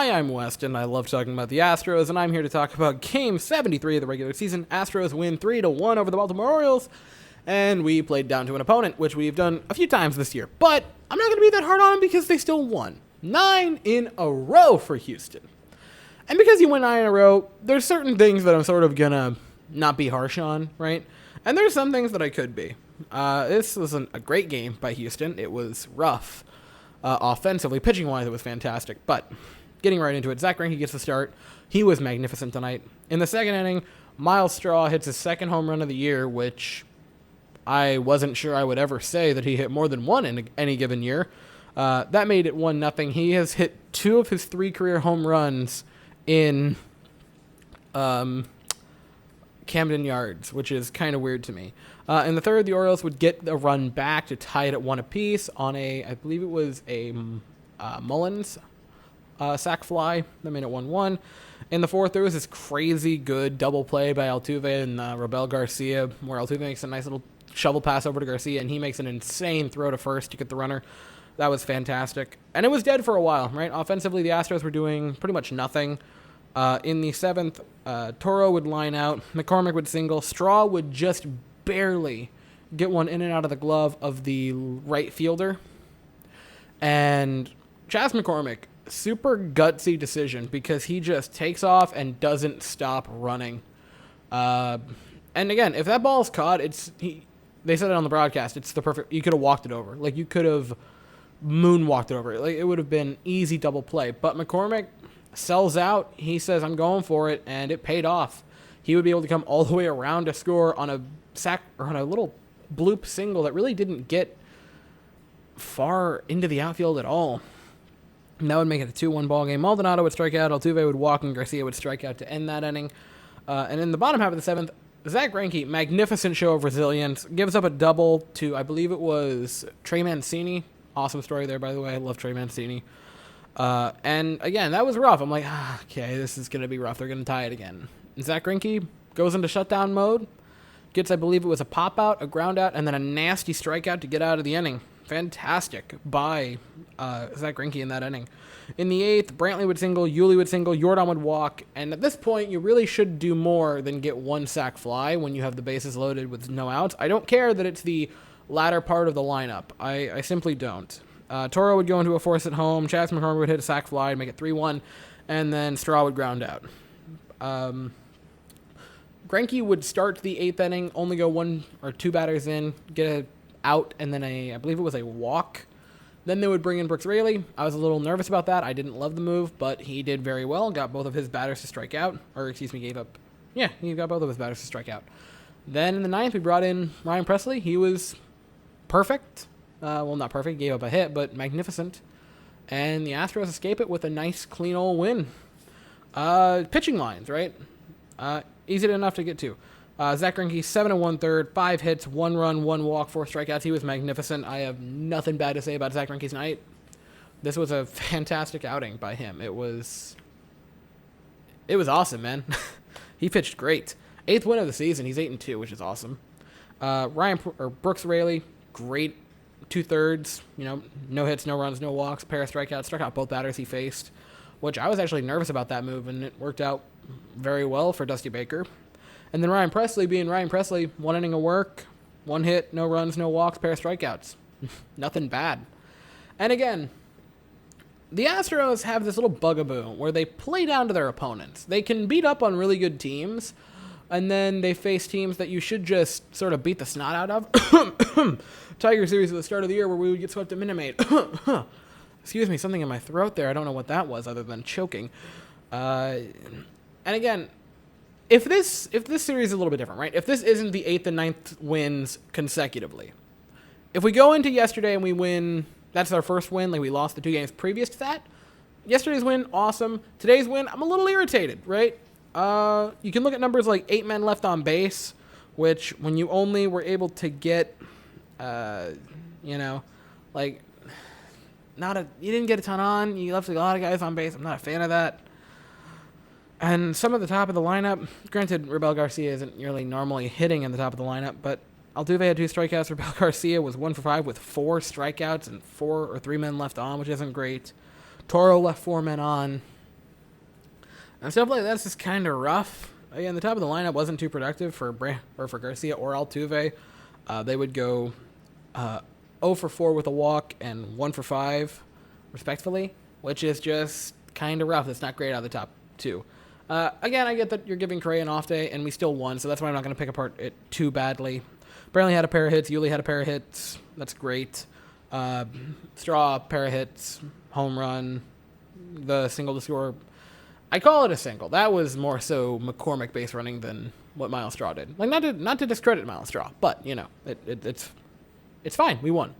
Hi, I'm Weston. I love talking about the Astros, and I'm here to talk about Game 73 of the regular season. Astros win 3-1 over the Baltimore Oriels, and we played down to an opponent, which we've done a few times this year. But I'm not going to be that hard on them because they still won. 9 in a row for Houston. And because you win 9 in a row, there's certain things that I'm sort of going to not be harsh on, right? And there's some things that I could be. This was a great game by Houston. It was rough. Offensively, pitching-wise, it was fantastic. But getting right into it, Zack Greinke gets the start. He was magnificent tonight. In the second inning, Miles Straw hits his second home run of the year, which I wasn't sure I would ever say that he hit more than one in any given year. That made it 1-0. He has hit 2 of his 3 career home runs in Camden Yards, which is kind of weird to me. In the third, the Orioles would get a run back to tie it at 1 apiece on I believe it was a Mullins sac fly that made it 1-1. In the fourth, there was this crazy good double play by Altuve and Robel Garcia, where Altuve makes a nice little shovel pass over to Garcia, and he makes an insane throw to first to get the runner. That was fantastic. And it was dead for a while, right? Offensively, the Astros were doing pretty much nothing. In the seventh, Toro would line out, McCormick would single, Straw would just barely get one in and out of the glove of the right fielder. And Chas McCormick, super gutsy decision because he just takes off and doesn't stop running. And again, if that ball's caught, they said it on the broadcast, it's the perfect, you could have walked it over. Like, you could have moonwalked it over. Like, it would have been easy double play. But McCormick sells out. He says, I'm going for it, and it paid off. He would be able to come all the way around to score on a sack or on a little bloop single that really didn't get far into the outfield at all. And that would make it a 2-1 ball game. Maldonado would strike out, Altuve would walk, and Garcia would strike out to end that inning. And in the bottom half of the seventh, Zack Greinke, magnificent show of resilience, gives up a double to, I believe it was Trey Mancini. Awesome story there, by the way. I love Trey Mancini. And again, that was rough. I'm like, okay, this is going to be rough. They're going to tie it again. And Zack Greinke goes into shutdown mode, gets, I believe it was a pop-out, a ground-out, and then a nasty strikeout to get out of the inning. Fantastic by Zack Greinke in that inning. In the eighth, Brantley would single, Yuli would single, Yordan would walk, and at this point, you really should do more than get one sac fly when you have the bases loaded with no outs. I don't care that it's the latter part of the lineup. I simply don't. Toro would go into a force at home, Chas McCormick would hit a sac fly to make it 3-1, and then Straw would ground out. Greinke would start the eighth inning, only go 1 or 2 batters in, get a out, and then I believe it was a walk. Then they would bring in Brooks Raley. I was a little nervous about that. I didn't love the move, but he did very well. Got both of his batters to strike out. Gave up. Yeah, he got both of his batters to strike out. Then in the ninth, we brought in Ryan Presley. He was perfect. Well, not perfect. Gave up a hit, but magnificent. And the Astros escape it with a nice, clean old win. Pitching lines, right? Easy enough to get to. Zack Greinke, 7 1/3, 5 hits, 1 run, 1 walk, 4 strikeouts. He was magnificent. I have nothing bad to say about Zack Greinke's night. This was a fantastic outing by him. It was awesome, man. He pitched great. 8th win of the season. He's 8-2, which is awesome. Brooks Raley, great 2/3. No hits, no runs, no walks, pair of strikeouts. Struck out both batters he faced, which I was actually nervous about that move, and it worked out very well for Dusty Baker. And then Ryan Presley being Ryan Presley, 1 inning of work, 1 hit, no runs, no walks, pair of strikeouts. Nothing bad. And again, the Astros have this little bugaboo where they play down to their opponents. They can beat up on really good teams, and then they face teams that you should just sort of beat the snot out of. Tiger series at the start of the year where we would get swept at Minute Maid. Excuse me, something in my throat there. I don't know what that was other than choking. And again, if this series is a little bit different, right? If this isn't the 8th and 9th wins consecutively, if we go into yesterday and we win, that's our first win, like we lost the 2 games previous to that. Yesterday's win, awesome. Today's win, I'm a little irritated, right? You can look at numbers like 8 men left on base, which when you only were able to get, you didn't get a ton on. You left a lot of guys on base. I'm not a fan of that. And some of the top of the lineup, granted, Robel Garcia isn't really normally hitting in the top of the lineup, but Altuve had 2 strikeouts. Robel Garcia was 1 for 5 with 4 strikeouts and 4 or 3 men left on, which isn't great. Toro left 4 men on. And stuff like that's just kind of rough. Again, the top of the lineup wasn't too productive for Garcia or Altuve. They would go 0 for 4 with a walk and 1 for 5, respectively, which is just kind of rough. That's not great out of the top two. Again, I get that you're giving Correa an off day, and we still won, so that's why I'm not going to pick apart it too badly. Brantley had a pair of hits. Yuli had a pair of hits. That's great. Straw, pair of hits, home run, the single to score. I call it a single. That was more so McCormick base running than what Miles Straw did. Like, not to discredit Miles Straw, but, you know, it's fine. We won.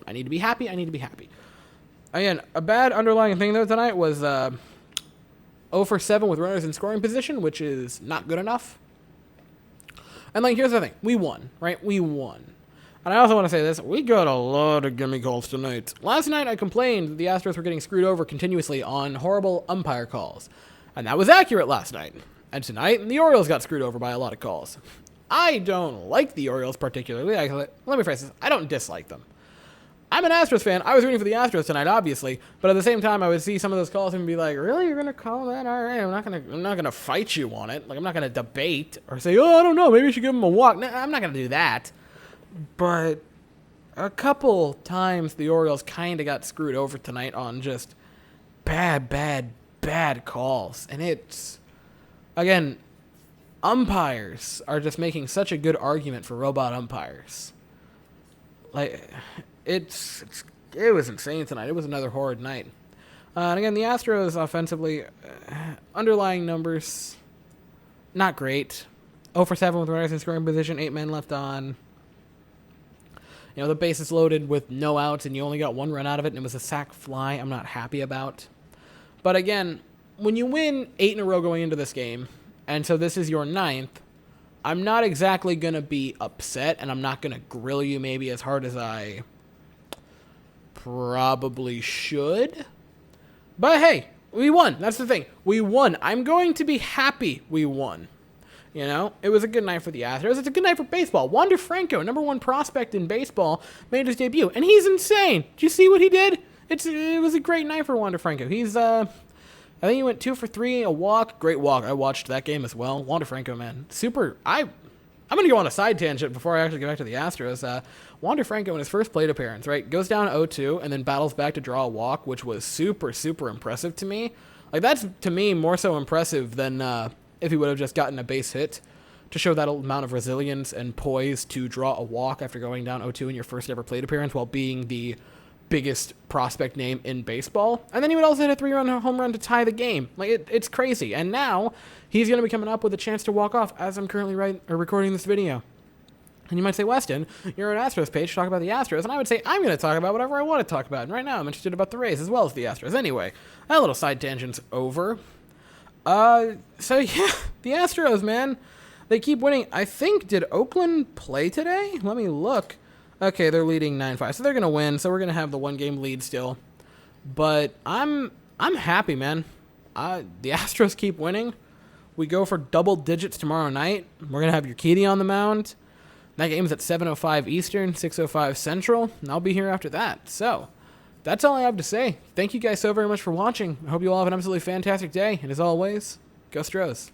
I need to be happy. Again, a bad underlying thing, though, tonight was 0 for 7 with runners in scoring position, which is not good enough. And, like, here's the thing. We won, right? We won. And I also want to say this. We got a lot of gimme calls tonight. Last night, I complained that the Astros were getting screwed over continuously on horrible umpire calls. And that was accurate last night. And tonight, the Orioles got screwed over by a lot of calls. I don't like the Orioles particularly. Let me phrase this. I don't dislike them. I'm an Astros fan. I was rooting for the Astros tonight, obviously. But at the same time, I would see some of those calls and be like, really? You're going to call that? All right. I'm not gonna fight you on it. Like, I'm not going to debate or say, oh, I don't know. Maybe you should give him a walk. No, I'm not going to do that. But a couple times the Orioles kind of got screwed over tonight on just bad calls. And it's, again, umpires are just making such a good argument for robot umpires. Like, it was insane tonight. It was another horrid night. And again, the Astros offensively, underlying numbers, not great. 0 for 7 with runners in scoring position, 8 men left on. You know, the base is loaded with no outs, and you only got 1 run out of it, and it was a sac fly I'm not happy about. But again, when you win 8 in a row going into this game, and so this is your 9th, I'm not exactly going to be upset, and I'm not going to grill you maybe as hard as I probably should. But hey, we won. That's the thing. We won. I'm going to be happy we won. You know, it was a good night for the Astros. It's a good night for baseball. Wander Franco, number 1 prospect in baseball, made his debut, and he's insane. Did you see what he did? It was a great night for Wander Franco. He's I think he went 2 for 3, a walk, great walk. I watched that game as well. Wander Franco, man, super. I'm gonna go on a side tangent before I actually get back to the Astros. Wander Franco in his first plate appearance, right, goes down 0-2 and then battles back to draw a walk, which was super impressive to me. Like, that's to me more so impressive than if he would have just gotten a base hit, to show that amount of resilience and poise to draw a walk after going down 0-2 in your first ever plate appearance while being the biggest prospect name in baseball. And then he would also hit a 3-run home run to tie the game. Like, it's crazy. And now he's going to be coming up with a chance to walk off as I'm currently recording this video. And you might say, Weston, you're an Astros page to talk about the Astros. And I would say, I'm going to talk about whatever I want to talk about. And right now I'm interested about the Rays as well as the Astros. Anyway, that little side tangent's over. So yeah, the Astros, man, they keep winning. I think, did Oakland play today? Let me look. Okay, they're leading 9-5, so they're going to win, so we're going to have the 1-game lead still. But I'm happy, man. The Astros keep winning. We go for double digits tomorrow night. We're going to have Urquidy on the mound. That game's at 7:05 Eastern, 6:05 Central, and I'll be here after that. So, that's all I have to say. Thank you guys so very much for watching. I hope you all have an absolutely fantastic day. And as always, go Stros.